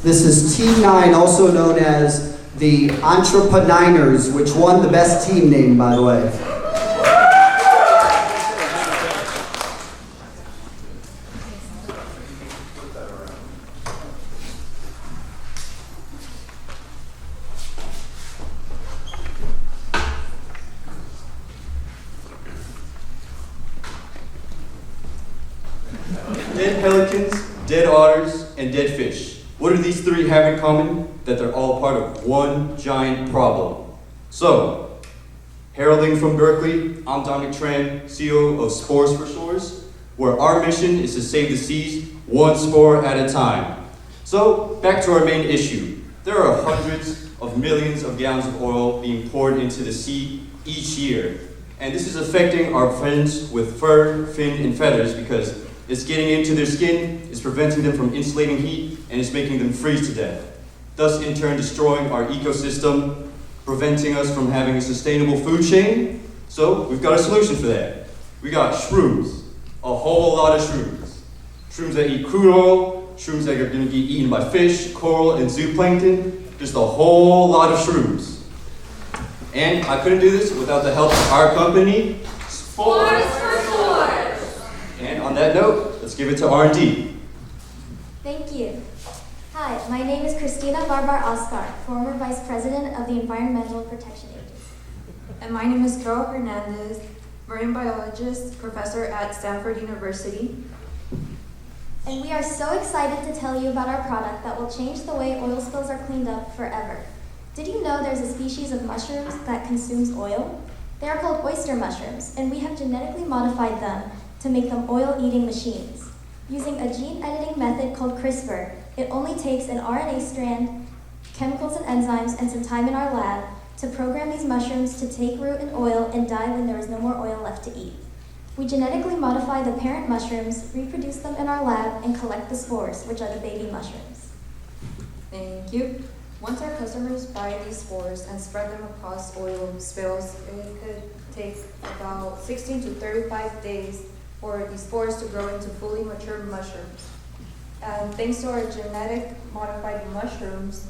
This is Team 9, also known as the Entrepreneurs, which won the best team name, by the way. Dead pelicans, dead otters, and dead fish. What do these three have in common? That they're all part of one giant problem. So, heralding from Berkeley, I'm Dominic Tran, CEO of Spores for Shores, where our mission is to save the seas one spore at a time. So, back to our main issue. There are hundreds of millions of gallons of oil being poured into the sea each year. And this is affecting our friends with fur, fin, and feathers because it's getting into their skin, it's preventing them from insulating heat, and it's making them freeze to death. Thus, in turn, destroying our ecosystem, preventing us from having a sustainable food chain. So, we've got a solution for that. We got shrooms, a whole lot of shrooms. Shrooms that eat crude oil, shrooms that are gonna get eaten by fish, coral, and zooplankton, just a whole lot of shrooms. And I couldn't do this without the help of our company, Spores for Shores. And on that note, let's give it to R&D. Thank you. Hi, my name is Christina Barbar Oscar, former Vice President of the Environmental Protection Agency. And my name is Carol Hernandez, marine biologist, professor at Stanford University. And we are so excited to tell you about our product that will change the way oil spills are cleaned up forever. Did you know there's a species of mushrooms that consumes oil? They are called oyster mushrooms, and we have genetically modified them to make them oil-eating machines. Using a gene editing method called CRISPR, it only takes an RNA strand, chemicals and enzymes, and some time in our lab to program these mushrooms to take root in oil and die when there is no more oil left to eat. We genetically modify the parent mushrooms, reproduce them in our lab, and collect the spores, which are the baby mushrooms. Thank you. Once our customers buy these spores and spread them across oil spills, it could take about 16 to 35 days for these spores to grow into fully mature mushrooms. And thanks to our genetic modified mushrooms,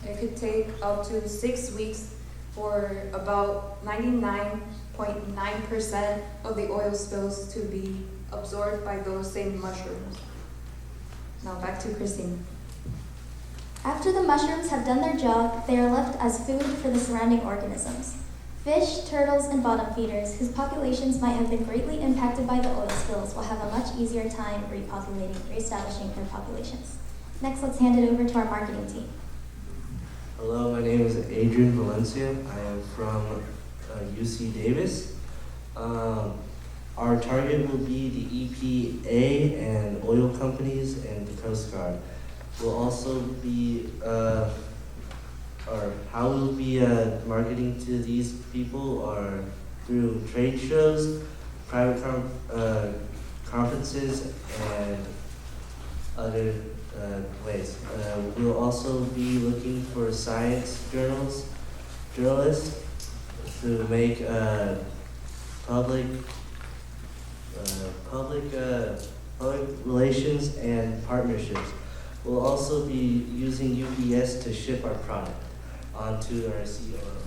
it could take up to 6 weeks for about 99.9% of the oil spills to be absorbed by those same mushrooms. Now back to Christine. After the mushrooms have done their job, they are left as food for the surrounding organisms. Fish, turtles, and bottom feeders, whose populations might have been greatly impacted by the oil spills, will have a much easier time reestablishing their populations. Next, let's hand it over to our marketing team. Hello, my name is Adrian Valencia. I am from UC Davis. Our target will be the EPA and oil companies and the Coast Guard. We'll also be how we'll be marketing to these people are through trade shows, private conferences, and other ways. We'll also be looking for science journalists to make public relations and partnerships. We'll also be using UPS to ship our product onto our COO.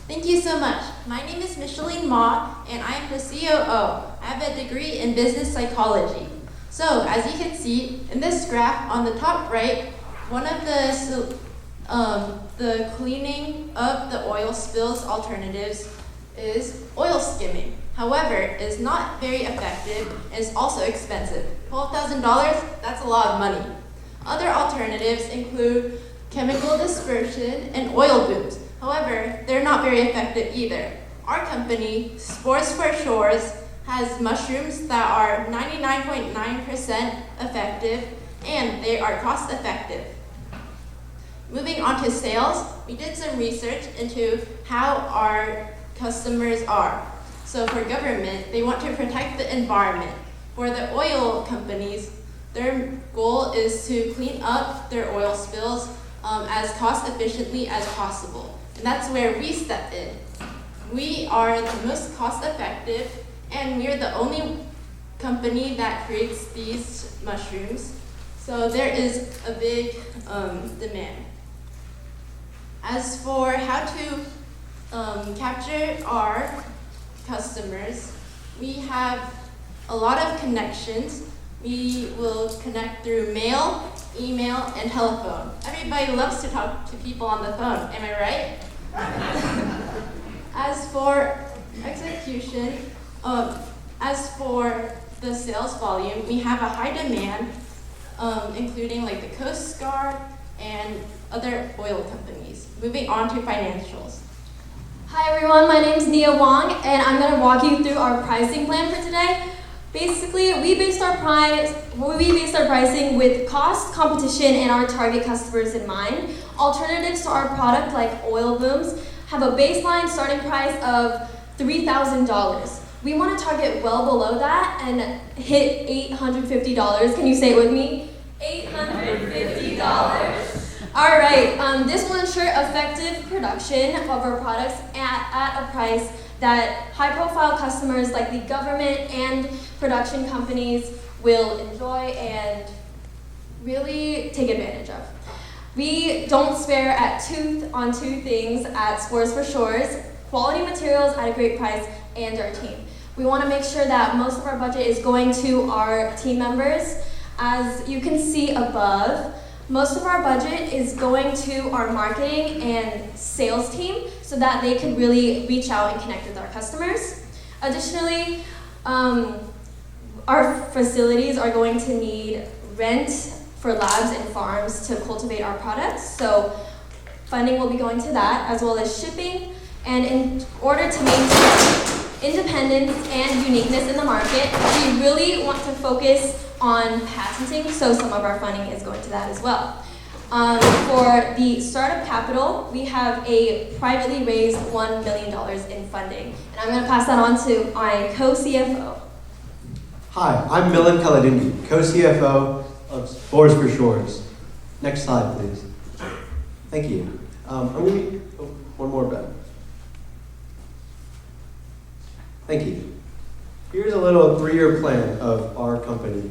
Thank you so much. My name is Micheline Ma, and I am the COO. I have a degree in business psychology. So, as you can see in this graph on the top right, one of the cleaning of the oil spills alternatives is oil skimming. However, it is not very effective and is also expensive. $12,000, that's a lot of money. Other alternatives include chemical dispersion and oil booms. However, they're not very effective either. Our company, Spores for Shores, has mushrooms that are 99.9% effective and they are cost effective. Moving on to sales, we did some research into how our customers are. So for government, they want to protect the environment. For the oil companies, their goal is to clean up their oil spills as cost efficiently as possible. And that's where we step in. We are the most cost effective, and we are the only company that creates these mushrooms. So there is a big demand. As for how to capture our customers, we have a lot of connections. We will connect through mail, email, and telephone. Everybody loves to talk to people on the phone, am I right? As for execution, as for the sales volume, we have a high demand, including like the Coast Guard and other oil companies. Moving on to financials. Hi everyone, my name is Nia Wong, and I'm going to walk you through our pricing plan for today. Basically, we based our pricing with cost, competition, and our target customers in mind. Alternatives to our product, like oil booms, have a baseline starting price of $3,000. We want to target well below that and hit $850. Can you say it with me? $850. All right, this will ensure effective production of our products at a price that high-profile customers like the government and production companies will enjoy and really take advantage of. We don't spare on two things at Spores for Shores: quality materials at a great price and our team. We want to make sure that most of our budget is going to our team members. As you can see above, most of our budget is going to our marketing and sales team so that they can really reach out and connect with our customers. Additionally, our facilities are going to need rent for labs and farms to cultivate our products, so funding will be going to that, as well as shipping. And in order to maintain independence and uniqueness in the market, we really want to focus on patenting, so some of our funding is going to that as well. For the startup capital, we have a privately raised $1 million in funding, and I'm going to pass that on to my co-CFO. Hi, I'm Milan Kaladindi, co-CFO of Spores for Shores. Next slide, please. Thank you. One more, Ben. Thank you. Here's a little 3-year plan of our company.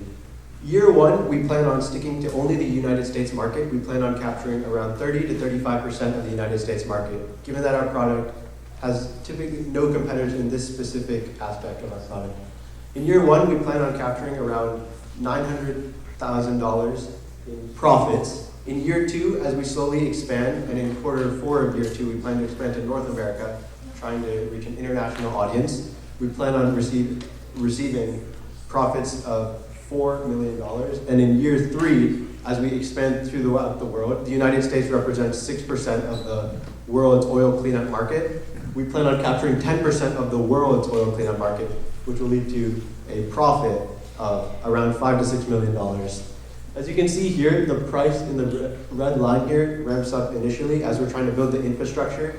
Year 1, we plan on sticking to only the United States market. We plan on capturing around 30 to 35% of the United States market, given that our product has typically no competitors in this specific aspect of our product. In year 1, we plan on capturing around $900,000 in profits. In year 2, as we slowly expand, and in quarter 4 of year 2, we plan to expand to North America, trying to reach an international audience. We plan on receiving profits of $4 million. And in year 3, as we expand throughout the world, the United States represents 6% of the world's oil cleanup market. We plan on capturing 10% of the world's oil cleanup market, which will lead to a profit of around $5 to $6 million. As you can see here, the price in the red line here ramps up initially as we're trying to build the infrastructure.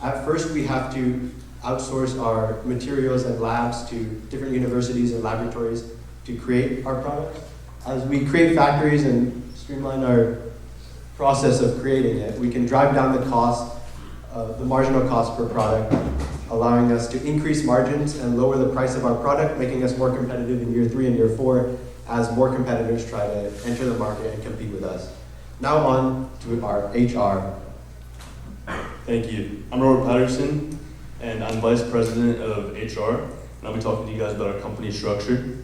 At first, we have to outsource our materials and labs to different universities and laboratories to create our products. As we create factories and streamline our process of creating it, we can drive down the cost, the marginal cost per product, allowing us to increase margins and lower the price of our product, making us more competitive in year 3 and year 4 as more competitors try to enter the market and compete with us. Now on to our HR. Thank you. I'm Robert Patterson, and I'm Vice President of HR, and I'll be talking to you guys about our company structure.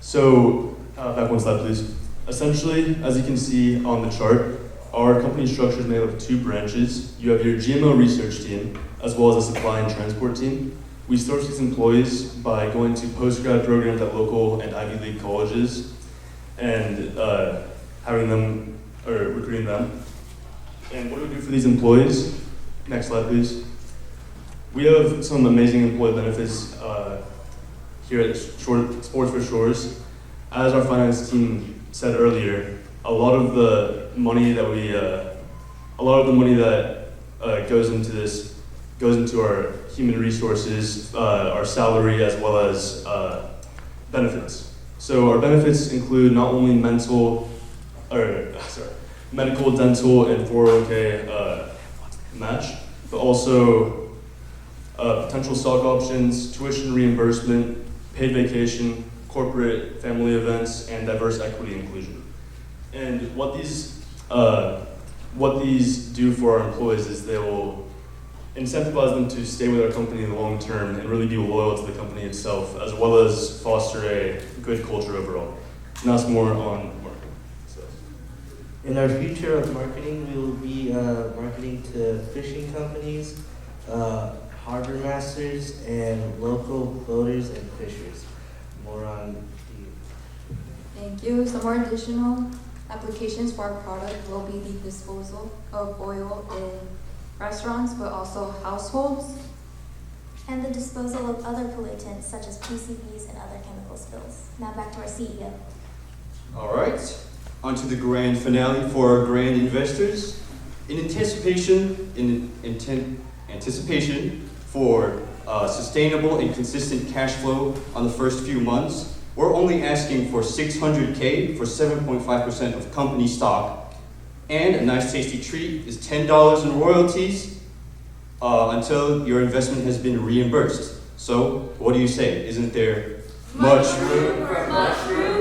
So, back one slide, please. Essentially, as you can see on the chart, our company structure is made up of 2 branches. You have your GMO research team, as well as a supply and transport team. We source these employees by going to post-grad programs at local and Ivy League colleges and having them, or recruiting them. And what do we do for these employees? Next slide, please. We have some amazing employee benefits here at Spores for Shores. As our finance team said earlier, a lot of the money that goes into this goes into our human resources, our salary, as well as benefits. So our benefits include not only medical, dental, and 401k match, but also potential stock options, tuition reimbursement, paid vacation, corporate family events, and diverse equity inclusion. And what these do for our employees is they will incentivize them to stay with our company in the long term and really be loyal to the company itself, as well as foster a good culture overall. And that's more on marketing. So. In our future of marketing, we will be marketing to fishing companies, harbor masters, and local boaters and fishers. More on the... Thank you. Some more additional applications for our product will be the disposal of oil in restaurants, but also households. And the disposal of other pollutants such as PCBs and other chemical spills. Now back to our CEO. All right, on to the grand finale for our grand investors. In anticipation for sustainable and consistent cash flow on the first few months, we're only asking for $600K for 7.5% of company stock. And a nice tasty treat is $10 in royalties until your investment has been reimbursed. So, what do you say? Isn't there much room for mushroom?